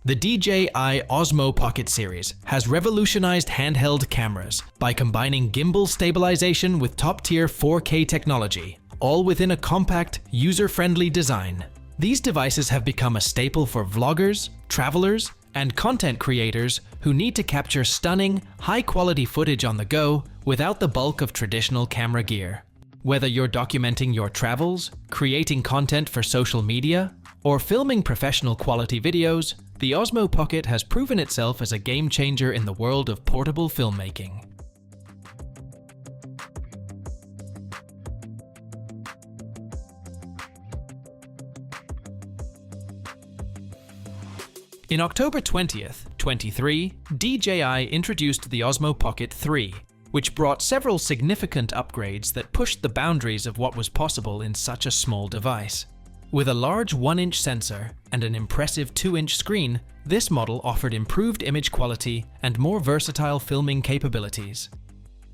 The DJI Osmo Pocket series has revolutionized handheld cameras by combining gimbal stabilization with top-tier 4K technology, all within a compact, user-friendly design. These devices have become a staple for vloggers, travelers, and content creators who need to capture stunning, high-quality footage on the go without the bulk of traditional camera gear. Whether you're documenting your travels, creating content for social media, or filming professional quality videos, the Osmo Pocket has proven itself as a game changer in the world of portable filmmaking. In October 20th, 2023, DJI introduced the Osmo Pocket 3, which brought several significant upgrades that pushed the boundaries of what was possible in such a small device. With a large 1-inch sensor and an impressive 2-inch screen, this model offered improved image quality and more versatile filming capabilities.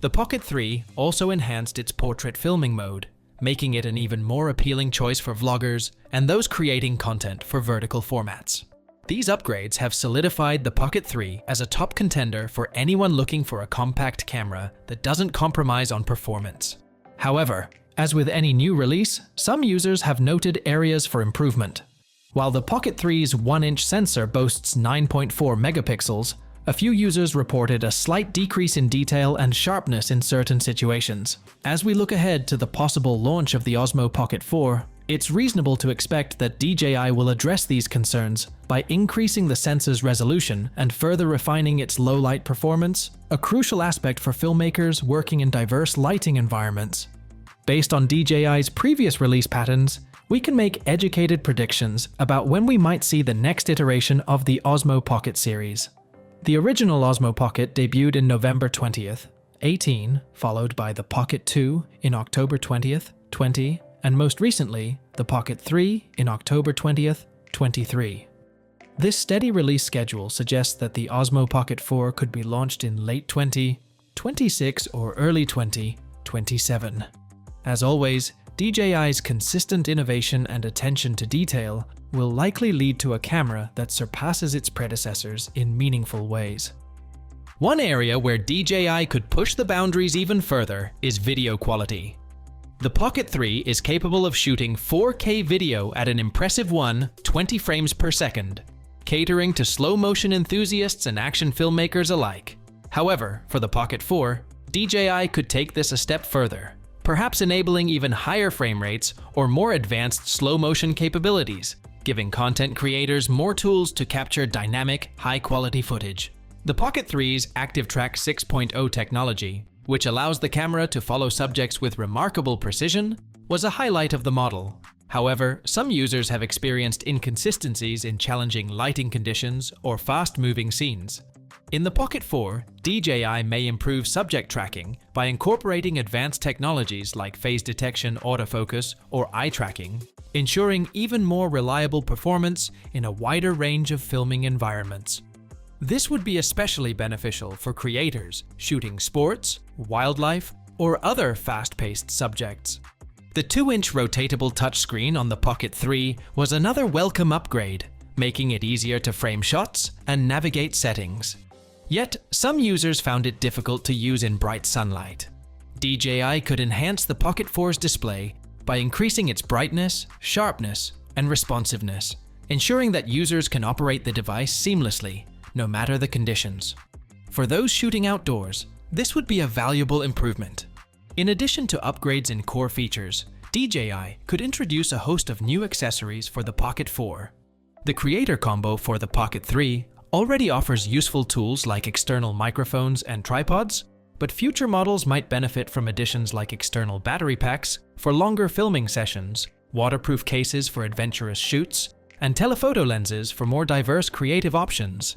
The Pocket 3 also enhanced its portrait filming mode, making it an even more appealing choice for vloggers and those creating content for vertical formats. These upgrades have solidified the Pocket 3 as a top contender for anyone looking for a compact camera that doesn't compromise on performance. However, as with any new release, some users have noted areas for improvement. While the Pocket 3's 1-inch sensor boasts 9.4 megapixels, a few users reported a slight decrease in detail and sharpness in certain situations. As we look ahead to the possible launch of the Osmo Pocket 4, it's reasonable to expect that DJI will address these concerns by increasing the sensor's resolution and further refining its low-light performance, a crucial aspect for filmmakers working in diverse lighting environments. Based on DJI's previous release patterns, we can make educated predictions about when we might see the next iteration of the Osmo Pocket series. The original Osmo Pocket debuted in November 20th, 2018, followed by the Pocket 2 in October 20th, 2020, and most recently, the Pocket 3 in October 20th, 2023. This steady release schedule suggests that the Osmo Pocket 4 could be launched in late 2026 or early 2027. As always, DJI's consistent innovation and attention to detail will likely lead to a camera that surpasses its predecessors in meaningful ways. One area where DJI could push the boundaries even further is video quality. The Pocket 3 is capable of shooting 4K video at an impressive 20 frames per second, catering to slow-motion enthusiasts and action filmmakers alike. However, for the Pocket 4, DJI could take this a step further, perhaps enabling even higher frame rates or more advanced slow-motion capabilities, giving content creators more tools to capture dynamic, high-quality footage. The Pocket 3's ActiveTrack 6.0 technology, which allows the camera to follow subjects with remarkable precision, was a highlight of the model. However, some users have experienced inconsistencies in challenging lighting conditions or fast-moving scenes. In the Pocket 4, DJI may improve subject tracking by incorporating advanced technologies like phase detection, autofocus, or eye tracking, ensuring even more reliable performance in a wider range of filming environments. This would be especially beneficial for creators shooting sports, wildlife, or other fast-paced subjects. The 2-inch rotatable touchscreen on the Pocket 3 was another welcome upgrade, making it easier to frame shots and navigate settings. Yet, some users found it difficult to use in bright sunlight. DJI could enhance the Pocket 4's display by increasing its brightness, sharpness, and responsiveness, ensuring that users can operate the device seamlessly, no matter the conditions. For those shooting outdoors, this would be a valuable improvement. In addition to upgrades in core features, DJI could introduce a host of new accessories for the Pocket 4. The Creator Combo for the Pocket 3 already offers useful tools like external microphones and tripods, but future models might benefit from additions like external battery packs for longer filming sessions, waterproof cases for adventurous shoots, and telephoto lenses for more diverse creative options.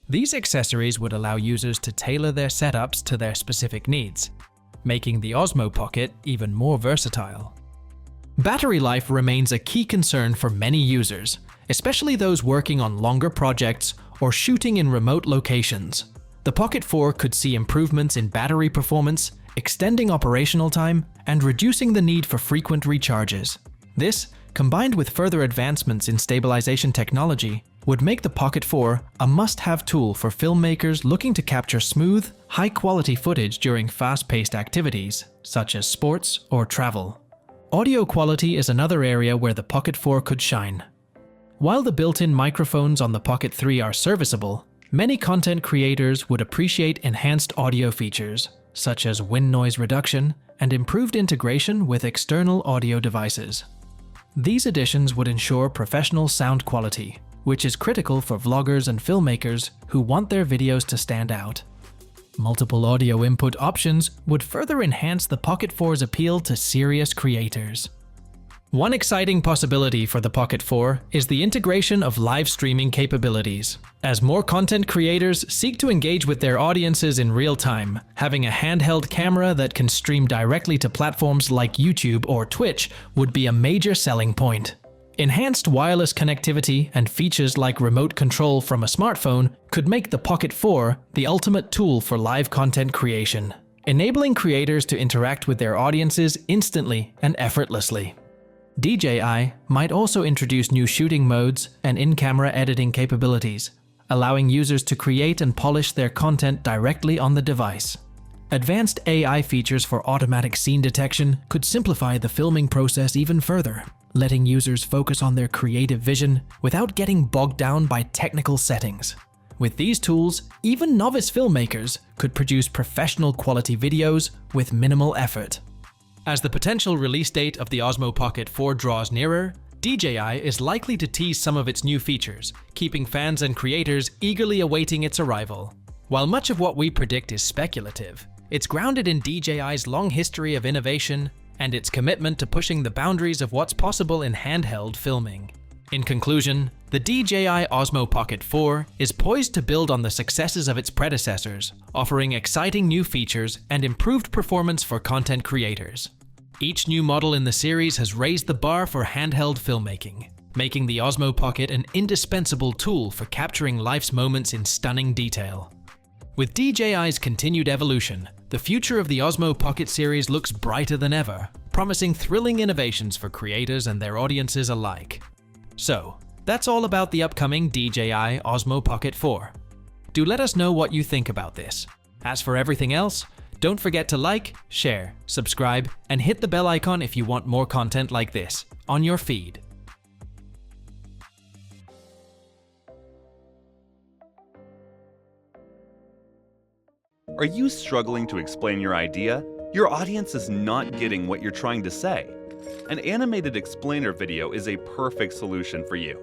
These accessories would allow users to tailor their setups to their specific needs, making the Osmo Pocket even more versatile. Battery life remains a key concern for many users, especially those working on longer projects or shooting in remote locations. The Pocket 4 could see improvements in battery performance, extending operational time, and reducing the need for frequent recharges. This, combined with further advancements in stabilization technology, would make the Pocket 4 a must-have tool for filmmakers looking to capture smooth, high-quality footage during fast-paced activities, such as sports or travel. Audio quality is another area where the Pocket 4 could shine. While the built-in microphones on the Pocket 3 are serviceable, many content creators would appreciate enhanced audio features, such as wind noise reduction and improved integration with external audio devices. These additions would ensure professional sound quality, which is critical for vloggers and filmmakers who want their videos to stand out. Multiple audio input options would further enhance the Pocket 4's appeal to serious creators. One exciting possibility for the Pocket 4 is the integration of live streaming capabilities. As more content creators seek to engage with their audiences in real time, having a handheld camera that can stream directly to platforms like YouTube or Twitch would be a major selling point. Enhanced wireless connectivity and features like remote control from a smartphone could make the Pocket 4 the ultimate tool for live content creation, enabling creators to interact with their audiences instantly and effortlessly. DJI might also introduce new shooting modes and in-camera editing capabilities, allowing users to create and polish their content directly on the device. Advanced AI features for automatic scene detection could simplify the filming process even further, letting users focus on their creative vision without getting bogged down by technical settings. With these tools, even novice filmmakers could produce professional quality videos with minimal effort. As the potential release date of the Osmo Pocket 4 draws nearer, DJI is likely to tease some of its new features, keeping fans and creators eagerly awaiting its arrival. While much of what we predict is speculative, it's grounded in DJI's long history of innovation and its commitment to pushing the boundaries of what's possible in handheld filming. In conclusion, the DJI Osmo Pocket 4 is poised to build on the successes of its predecessors, offering exciting new features and improved performance for content creators. Each new model in the series has raised the bar for handheld filmmaking, making the Osmo Pocket an indispensable tool for capturing life's moments in stunning detail. With DJI's continued evolution, the future of the Osmo Pocket series looks brighter than ever, promising thrilling innovations for creators and their audiences alike. So, that's all about the upcoming DJI Osmo Pocket 4. Do let us know what you think about this. As for everything else, don't forget to like, share, subscribe, and hit the bell icon if you want more content like this on your feed. Are you struggling to explain your idea? Your audience is not getting what you're trying to say. An animated explainer video is a perfect solution for you.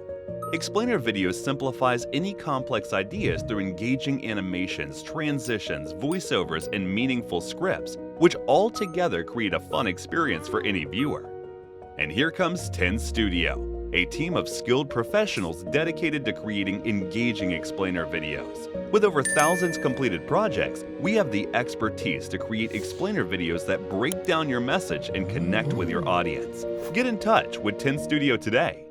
Explainer video simplifies any complex ideas through engaging animations, transitions, voiceovers, and meaningful scripts, which all together create a fun experience for any viewer. And here comes 10 Studio, a team of skilled professionals dedicated to creating engaging explainer videos. With over thousands completed projects, we have the expertise to create explainer videos that break down your message and connect with your audience. Get in touch with 10 Studio today.